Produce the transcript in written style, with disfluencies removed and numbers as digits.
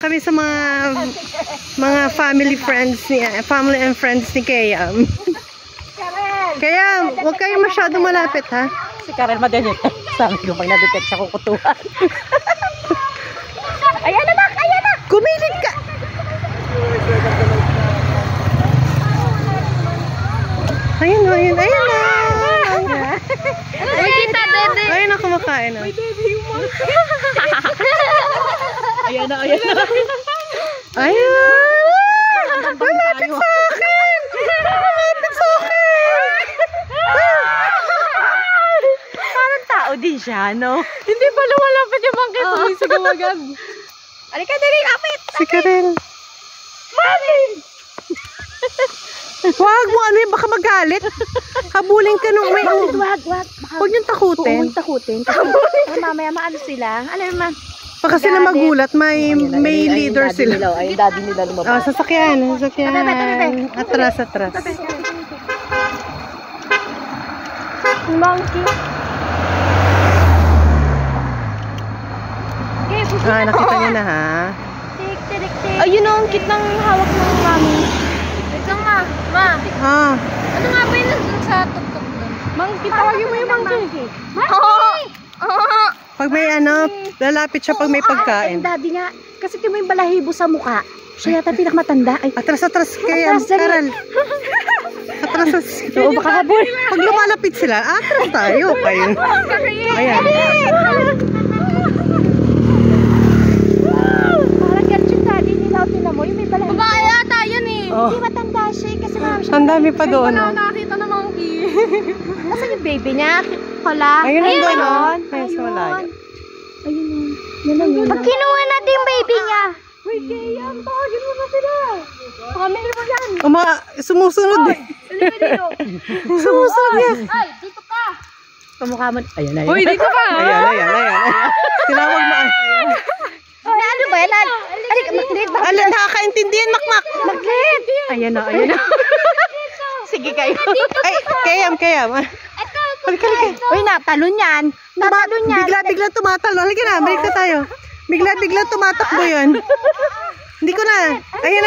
kami sa mga family and friends ni Kayam. Kaya, huwag kayong masyado malapit, ha? Si Karen madedetect. Sabi ko, pag nadetect siya, kukutuhan. Ayan na, Mac! Ayan na! Kumilid ka! Ayun na! Ayun na! Ay, kita, Dede! Ayun na, kumakain na. Ayan na, ayan na. Ayun! Malapit sa akin! Malapit sa akin! Parang tao din siya, no? Hindi pa lumalapit yung bangkit. Sumisigaw agad. Alika, dali, kapit! Si Karen. Mami! Wag mo, ano yun, baka magalit. Habulin ka nung may... Wag. Huwag niyong takutin. Huwag takutin. Mamaya maano sila. Alam naman. Baka sila magulat, may leader sila. Ay, daddy nila lumabas. Sasakyan. Atras. Monkey. Nakita niyo na, ha? Tik. Ayun ang kit ng hawak ng mami. Wait lang, Ma. Ma, ano nga ba yun nandun sa tuktok doon? Monkey, tawagin mo yung monkey. Pag may lalapit siya pag may pagkain. Daddy nga, kasi ito mo yung balahibo sa mukha. Siya yata pinakamatanda. Atras, kaya, Karal. Atras. Oo, baka habol. Pag lumalapit sila, atras tayo. Ayan. Parang ganun yung daddy nila. Tingnan mo, yung may balahibo. Babae yata yun eh. Hindi matanda siya kasi marami siya. Ang dami pa doon. Wala nakakita ng monkey. Nasaan yung baby niya? Wala. Ayun doon. Ayun. Wala. Ayun. Yun. Pag kinuha natin yung baby niya. Uy, Kayam, tawagin mo na sila. Pamili mo yan. Sumusunod eh. Sumusunod yan. Ay, dito ka. Kamukha mo. Ayan. Uy, dito ka. Ayan. Tinawag mo. Ano ba yan? Alam, nakakaintindihan, Makmak. Maglit. Ayan na. Sige kayo. Ay, Kayam. Halika. Uy, natalon yan. Bigla tumatalo. Halika na, balik na tayo. Bigla tumatakbo yun. Hindi ko na. Ayan.